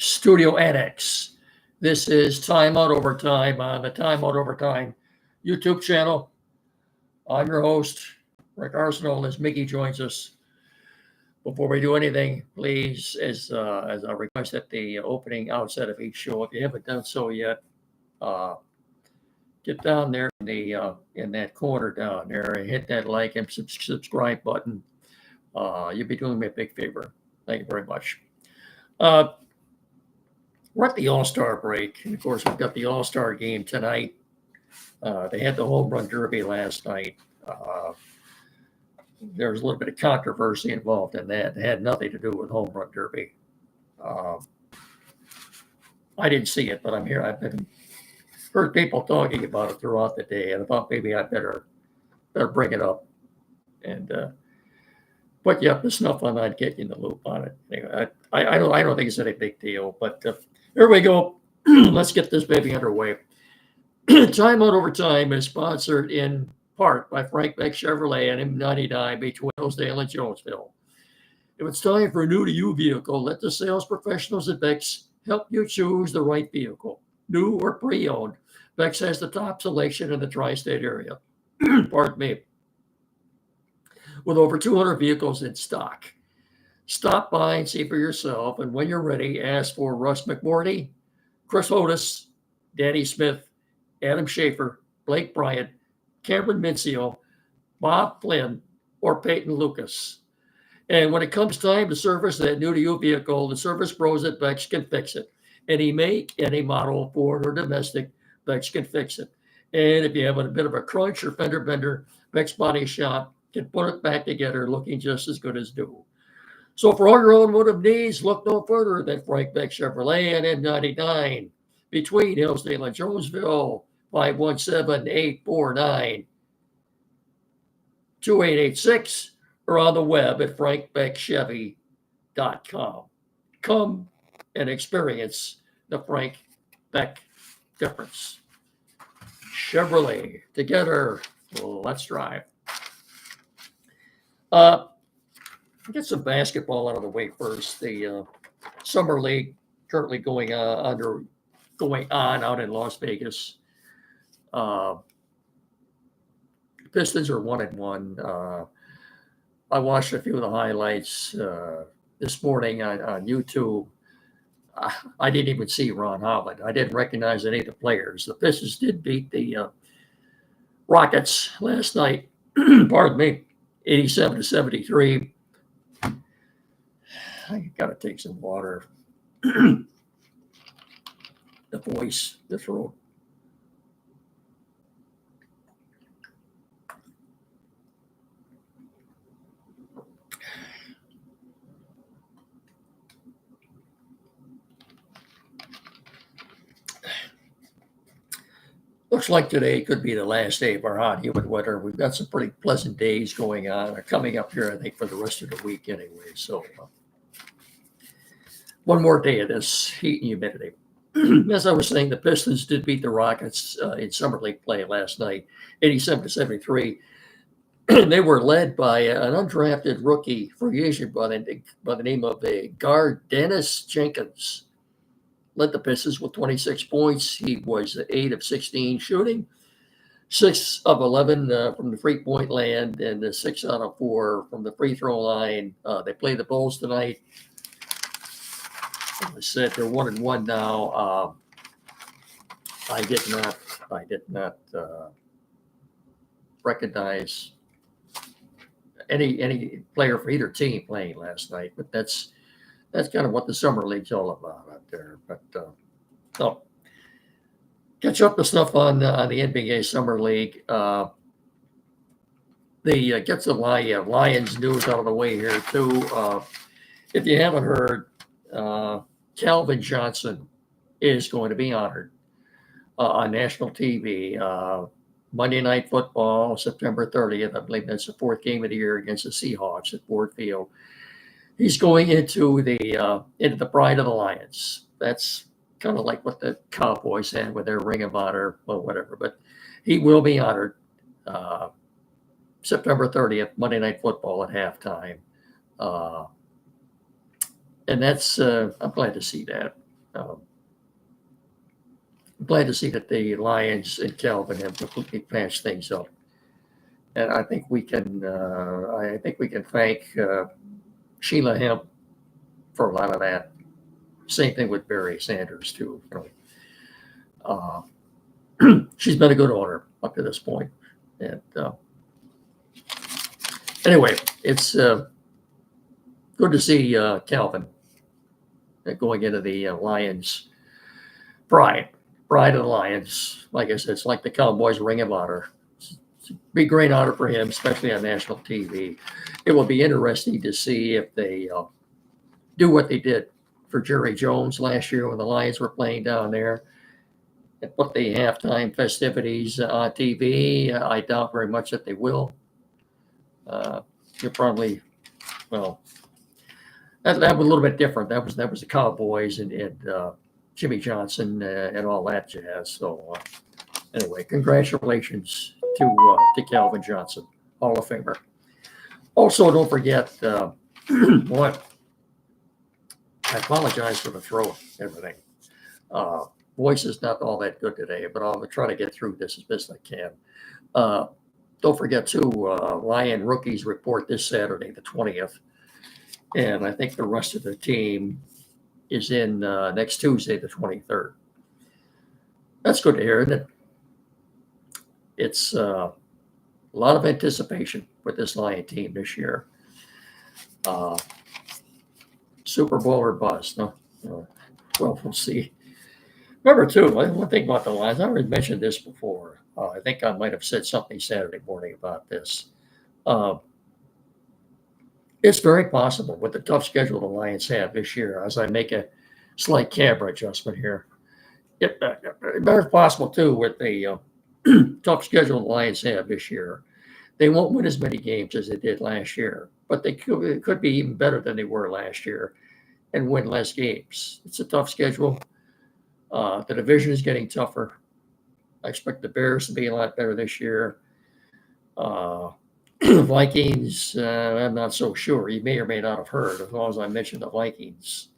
Studio Annex. This is Timeout Overtime on the Timeout Overtime YouTube channel. I'm your host, Rick Arsenal, as Mickey joins us. Before we do anything, please, as I request at the opening outset of each show, if you haven't done so yet, uh, get down there in that corner down there and hit that like and subscribe button. You'll be doing me a big favor. Thank you very much. We're at the All-Star break, and of course, we've got the All-Star game tonight. They had the home run derby last night. There was a little bit of controversy involved in that. It had nothing to do with home run derby. I didn't see it, but I've been heard people talking about it throughout the day, and I thought maybe I better bring it up and put you up to snuff on that, get you in the loop on it. Anyway, I don't think it's any big deal, but here we go. Let's get this baby underway. Timeout Overtime is sponsored in part by Frank Beck Chevrolet and M99 between Hillsdale and Jonesville. If it's time for a new-to-you vehicle, let the sales professionals at Beck's help you choose the right vehicle. New or pre-owned, Beck's has the top selection in the tri-state area. Pardon me. With over 200 vehicles in stock. Stop by and see for yourself, and when you're ready, ask for Russ McMorty, Chris Otis, Danny Smith, Adam Schaefer, Blake Bryant, Cameron Mincio, Bob Flynn, or Peyton Lucas. And when it comes time to service that new-to-you vehicle, the service pros at Beck's can fix it. Any make, any model, Ford or domestic, Beck's can fix it. And if you have a bit of a crunch or fender bender, Beck's Body Shop can put it back together looking just as good as new. So for all your automotive needs, look no further than Frank Beck Chevrolet and N99 between Hillsdale and Jonesville, 517-849-2886, or on the web at frankbeckchevy.com. Come and experience the Frank Beck difference. Chevrolet, together, let's drive. Get some basketball out of the way first. The summer league currently going on out in Las Vegas. Pistons are 1-1. I watched a few of the highlights this morning on YouTube. I didn't even see Ron Holland. I didn't recognize any of the players. The Pistons did beat the Rockets last night. Pardon me, 87-73. I got to take some water. The voice, the throat. Looks like today could be the last day of our hot, humid winter. We've got some pretty pleasant days going on, or coming up here, I think, for the rest of the week anyway. So one more day of this heat and humidity. As I was saying, the Pistons did beat the Rockets in summer league play last night, 87-73. They were led by an undrafted rookie free agent by the name of guard Dennis Jenkins. Led the Pistons with 26 points. He was 8 of 16 shooting, 6 of 11 from the free-point land, and 6 out of 4 from the free throw line. They play the Bulls tonight. As I said, they're 1-1 now. I did not recognize any player for either team playing last night, but that's kind of what the summer league's all about out there. But so catch up the stuff on the NBA Summer League. Get the Lions news out of the way here too. If you haven't heard, Calvin Johnson is going to be honored on national TV. Monday Night Football, September 30th. I believe that's the 4th game of the year against the Seahawks at Ford Field. He's going into the Pride of the Lions. That's kind of like what the Cowboys had with their Ring of Honor or whatever. But he will be honored September 30th, Monday Night Football at halftime. And that's I'm glad to see that. Um, I'm glad to see that the Lions and Calvin have completely patched things up, and I think we can thank Sheila Hemp for a lot of that. Same thing with Barry Sanders too. She's been a good owner up to this point, and anyway, it's good to see Calvin going into the Lions pride of the Lions. Like I said, it's like the Cowboys Ring of Honor. It's a big great honor for him, especially on national TV. It will be interesting to see if they do what they did for Jerry Jones last year when the Lions were playing down there and put the halftime festivities on TV. I doubt very much that they will. You're probably, well, that was a little bit different. That was the Cowboys and Jimmy Johnson and all that jazz. So anyway, congratulations to Calvin Johnson, Hall of Famer. Also, don't forget what. I apologize for the throat, everything. Voice is not all that good today, but I'll try to get through this as best I can. Don't forget too, Lion rookies report this Saturday, the 20th, and I think the rest of the team is in next Tuesday, the 23rd. That's good to hear, isn't it? It's a lot of anticipation with this Lion team this year. Super Bowl or bust, no? Well, we'll see. Remember, too, one thing about the Lions, I already mentioned this before. I think I might have said something Saturday morning about this. It's very possible with the tough schedule the Lions have this year, as I make a slight camera adjustment here. It's very possible, too, with the tough schedule the Lions have this year. They won't win as many games as they did last year, but they could be even better than they were last year and win less games. It's a tough schedule. The division is getting tougher. I expect the Bears to be a lot better this year. Vikings, I'm not so sure. You may or may not have heard, as long as I mentioned the Vikings.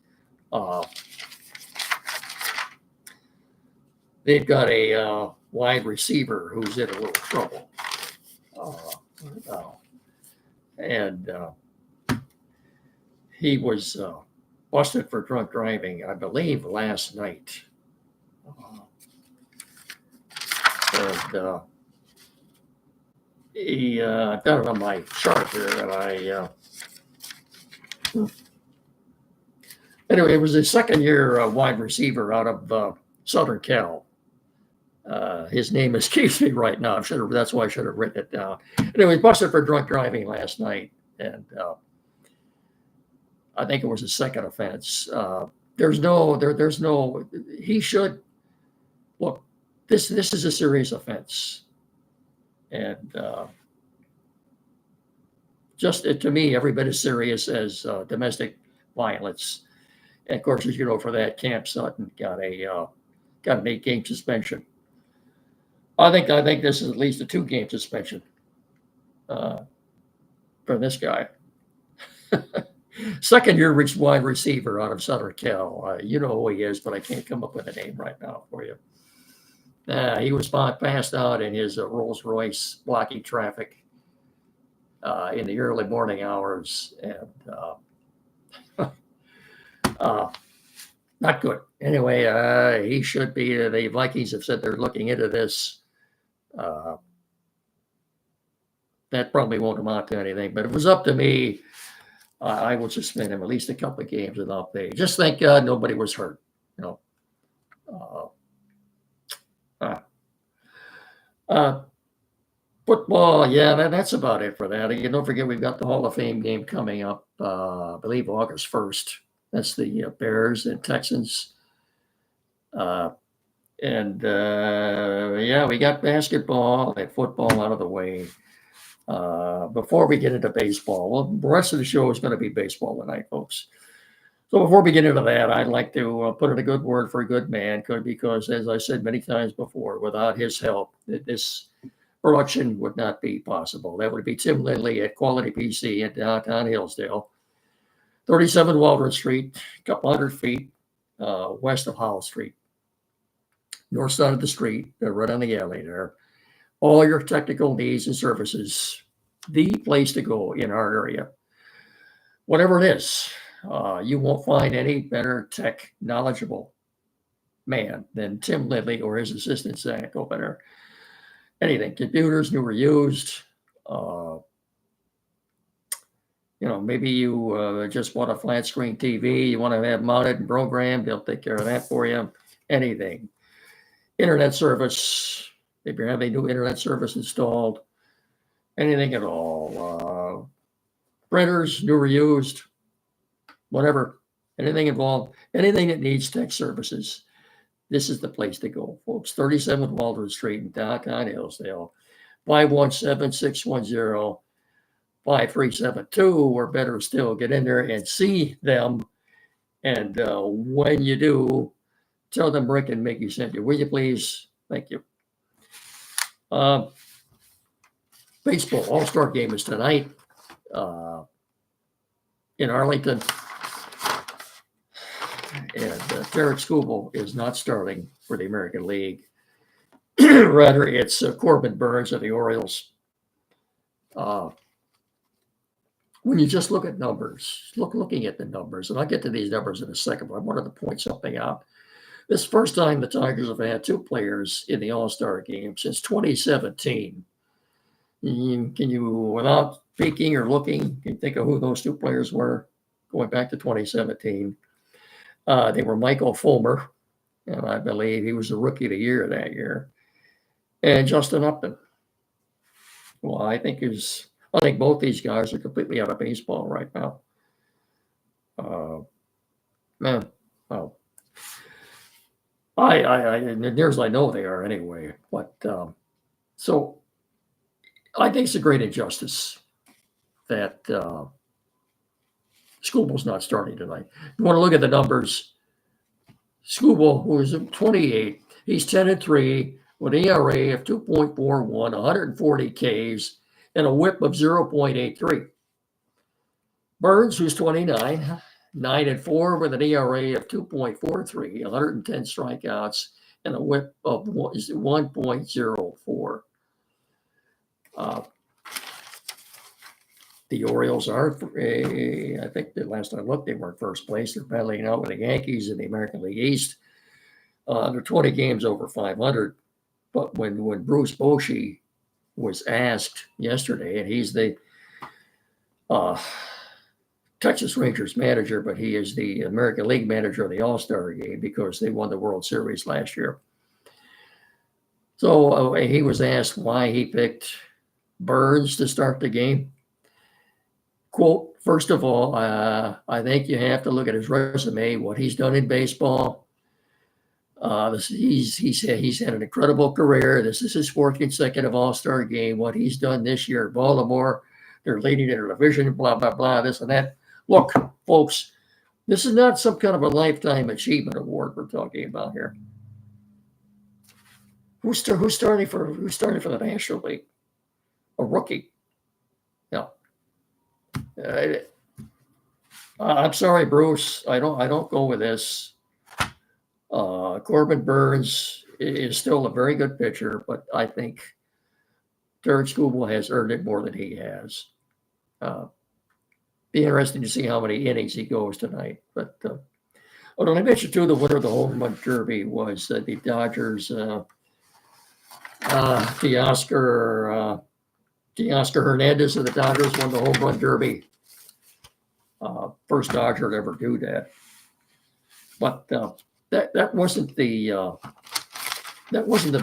They've got a wide receiver who's in a little trouble. And he was busted for drunk driving, I believe, last night. And I've got it on my chart here, and anyway, it was a second-year wide receiver out of Southern Cal. His name escapes me right now. That's why I should have written it down. Anyway, busted for drunk driving last night, and I think it was a second offense. There's no. He should look. This is a serious offense, and just to me, every bit as serious as domestic violence. And of course, as you know, for that, Camp Sutton got an 8-game suspension. I think this is at least a 2-game suspension for this guy. Second-year wide receiver out of Southern Cal. You know who he is, but I can't come up with a name right now for you. He was passed out in his Rolls Royce blocking traffic in the early morning hours, and not good. Anyway, he should be. The Vikings have said they're looking into this. That probably won't amount to anything, but if it was up to me, I would suspend him at least a couple of games without pay. Just thank God nobody was hurt. Football, yeah, that's about it for that. And don't forget, we've got the Hall of Fame game coming up, I believe August 1st. That's the Bears and Texans. And we got basketball and football out of the way. Before we get into baseball, well, the rest of the show is going to be baseball tonight, folks. So before we get into that, I'd like to put in a good word for a good man, because, as I said many times before, without his help, this production would not be possible. That would be Tim Lindley at Quality PC in downtown Hillsdale, 37 Waldron Street, a couple hundred feet west of Howell Street, north side of the street, right on the alley there. All your technical needs and services, the place to go in our area. Whatever it is, you won't find any better tech knowledgeable man than Tim Lindley or his assistant Zach over there. Anything, computers, new or used. Maybe you just want a flat screen TV, you want to have mounted and programmed, they'll take care of that for you. Anything. Internet service, if you're having a new internet service installed, anything at all. Printers, new or used, whatever, anything involved, anything that needs tech services. This is the place to go, folks. 37 Waldron Street in downtown Hillsdale, 517-610-5372, or better still, get in there and see them. And when you do, tell them Rick and Mickey sent you. Will you please? Thank you. Baseball All-Star game is tonight in Arlington. And Derek Skubal is not starting for the American League. Rather, it's Corbin Burns of the Orioles. When you just look at numbers, looking at the numbers, and I'll get to these numbers in a second, but I wanted to point something out. This is the first time the Tigers have had two players in the All-Star game since 2017. Can you, without peeking or looking, can you think of who those two players were going back to 2017? They were Michael Fulmer, and I believe he was the Rookie of the Year that year, and Justin Upton. Well, I think both these guys are completely out of baseball right now. Man, well, near as I know they are anyway. But so I think it's a great injustice that Skubal's not starting tonight. You want to look at the numbers. Skubal, who is 28, he's 10-3 with an ERA of 2.41, 140 Ks, and a WHIP of 0.83. Burns, who's 29, 9-4 with an ERA of 2.43, 110 strikeouts, and a WHIP of 1.04. The Orioles are, I think the last I looked, they were in first place. They're battling out with the Yankees in the American League East. They're 20 games over 500. But when Bruce Bochy was asked yesterday, and he's the Texas Rangers manager, but he is the American League manager of the All-Star game because they won the World Series last year. So he was asked why he picked Burns to start the game. Quote, first of all, I think you have to look at his resume, what he's done in baseball. He's had an incredible career. This is his fourth consecutive All-Star game. What he's done this year at Baltimore, they're leading their division, blah, blah, blah, this and that. Look, folks, this is not some kind of a lifetime achievement award we're talking about here. Who's starting for the National League? A rookie. No. I'm sorry, Bruce. I don't go with this. Corbin Burns is still a very good pitcher, but I think Derek Skubal has earned it more than he has. Be interesting to see how many innings he goes tonight. But I mentioned too, the winner of the home run derby was the Dodgers. Teoscar Hernandez of the Dodgers won the home run derby. First Dodger to ever do that. But that wasn't the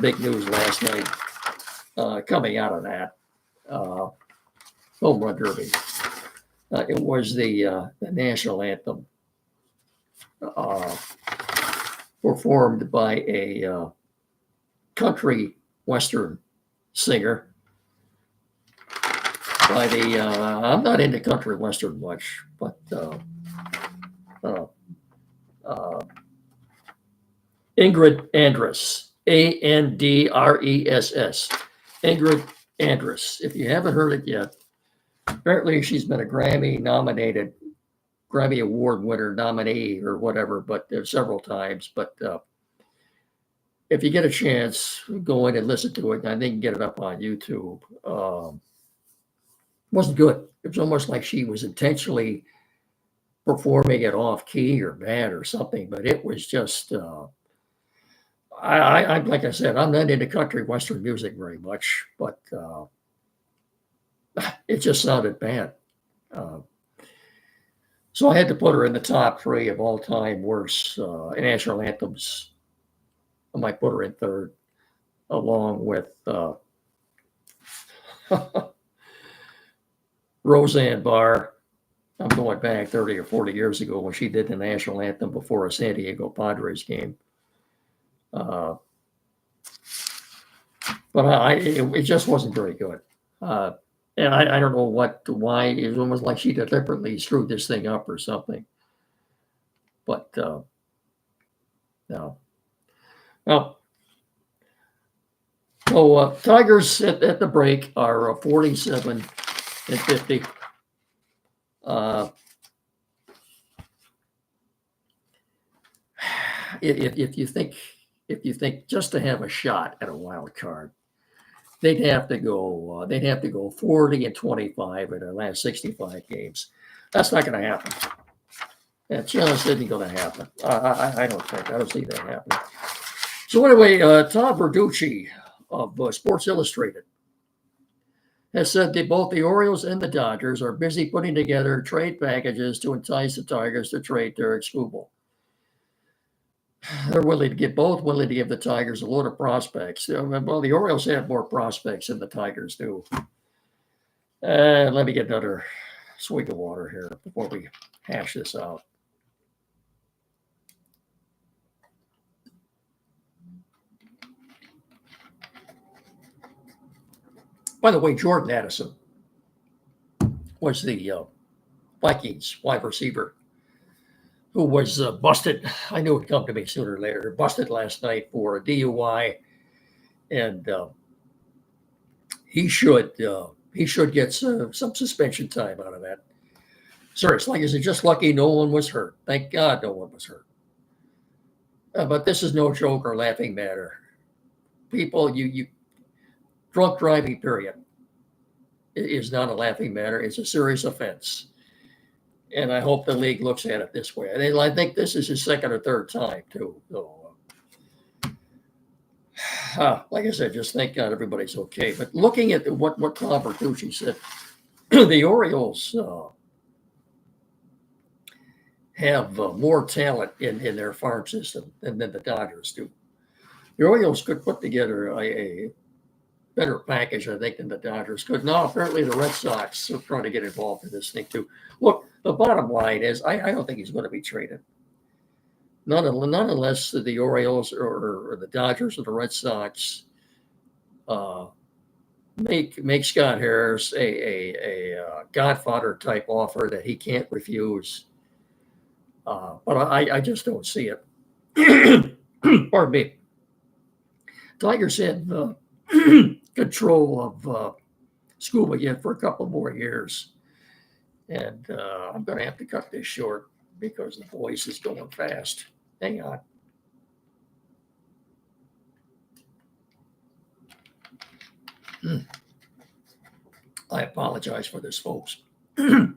big news last night. Coming out of that home run derby, it was the national anthem performed by a country western singer. By the I'm not into country western much, but Ingrid Andress, Andress, Ingrid Andress. If you haven't heard it yet, apparently she's been a Grammy nominated Grammy Award winner nominee or whatever, but several times. But if you get a chance, go in and listen to it. I think you can get it up on YouTube. Wasn't good. It was almost like she was intentionally performing it off key or bad or something. But it was just, I like I said, I'm not into country western music very much, but it just sounded bad. So I had to put her in the top three of all time worst national anthems. I might put her in third, along with Roseanne Barr. I'm going back 30 or 40 years ago when she did the national anthem before a San Diego Padres game. But it just wasn't very good. And I don't know why. It was almost like she deliberately screwed this thing up or something. But no. Well, so Tigers at the break are 47-50. If you think just to have a shot at a wild card, they'd have to go 40-25 in their last 65 games. That's not going to happen. That just isn't going to happen. I don't see that happening. So anyway, Tom Verducci of Sports Illustrated has said that both the Orioles and the Dodgers are busy putting together trade packages to entice the Tigers to trade Derek Skubal. They're willing to give the Tigers a load of prospects. Well, the Orioles have more prospects than the Tigers do. Let me get another swig of water here before we hash this out. By the way, Jordan Addison was the Vikings wide receiver who was busted. I knew it would come to me sooner or later. Busted last night for a DUI, and he should get some suspension time out of that. Seriously, is it just lucky no one was hurt? Thank God no one was hurt. But this is no joke or laughing matter. People, you drunk driving, period, is not a laughing matter. It's a serious offense. And I hope the league looks at it this way. I think this is his second or third time, too. So, like I said, just thank God everybody's okay. But looking at what Tom Verducci said, the Orioles have more talent in their farm system than the Dodgers do. The Orioles could put together a better package, I think, than the Dodgers could. Now, apparently the Red Sox are trying to get involved in this thing, too. Look, the bottom line is I don't think he's going to be traded. Not unless the Orioles or the Dodgers or the Red Sox make Scott Harris a Godfather type offer that he can't refuse. But I just don't see it. Pardon me. Tigers had control of Skubal yet for a couple more years. And I'm going to have to cut this short because the voice is going fast. Hang on. I apologize for this, folks. I've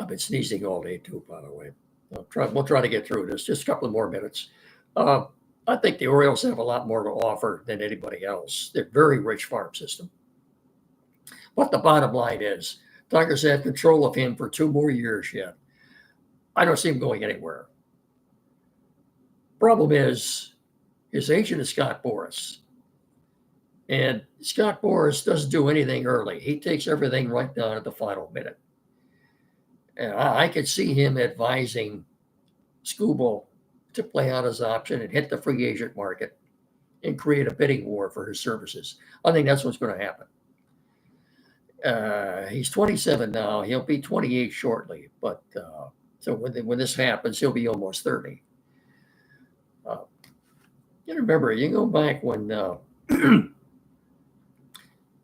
been sneezing all day, too, by the way. We'll try to get through this. Just a couple of more minutes. I think the Orioles have a lot more to offer than anybody else. They're a very rich farm system. But the bottom line is, Tigers have control of him for 2 more years yet. I don't see him going anywhere. Problem is, his agent is Scott Boras. And Scott Boras doesn't do anything early. He takes everything right down at the final minute. And I could see him advising Skubal to play out his option and hit the free agent market and create a bidding war for his services. I think that's what's going to happen. He's 27 now. He'll be 28 shortly. But so when this happens, he'll be almost 30. You remember, you go back when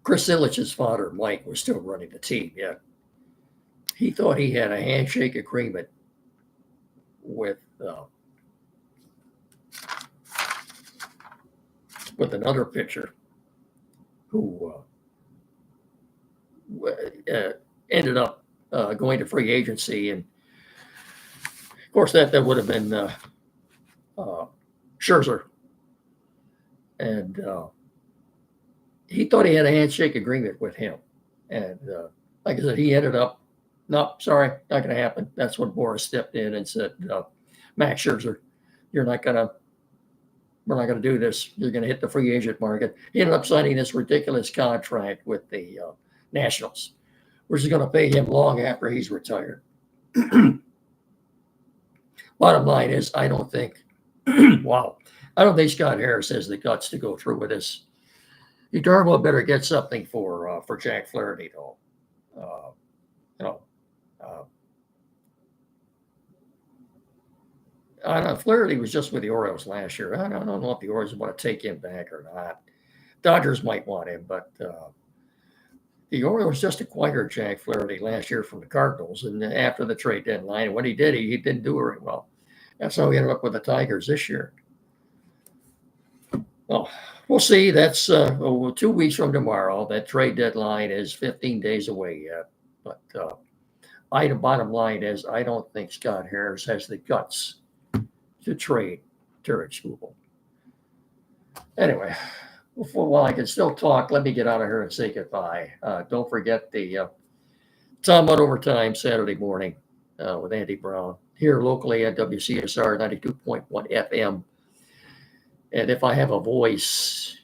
Chris Ilitch's father, Mike, was still running the team. Yeah. he thought he had a handshake agreement with another pitcher who ended up going to free agency, and of course that would have been Scherzer, and he thought he had a handshake agreement with him, and like I said, he ended up, no, sorry, not going to happen. That's when Boris stepped in and said, Max Scherzer, we're not going to do this. You're going to hit the free agent market. He ended up signing this ridiculous contract with the Nationals, which is going to pay him long after he's retired. Bottom line is, I don't think Scott Harris has the guts to go through with this. You darn well better get something for Jack Flaherty, though. I don't know. Flaherty was just with the Orioles last year. I don't know if the Orioles want to take him back or not. Dodgers might want him, but the Orioles just acquired Jack Flaherty last year from the Cardinals, and after the trade deadline, when he did, he didn't do very well. That's how he ended up with the Tigers this year. Well, we'll see. That's 2 weeks from tomorrow. That trade deadline is 15 days away yet. But the bottom line is, I don't think Scott Harris has the guts to trade Tarik Skubal. Anyway, while I can still talk, let me get out of here and say goodbye. Don't forget the Tom Mudd Overtime Saturday morning with Andy Brown here locally at WCSR 92.1 FM. And if I have a voice,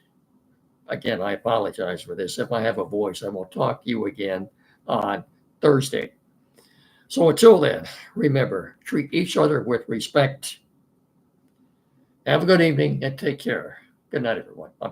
again, I apologize for this. If I have a voice, I will talk to you again on Thursday. So until then, remember, treat each other with respect. Have a good evening and take care. Good night, everyone. Bye-bye.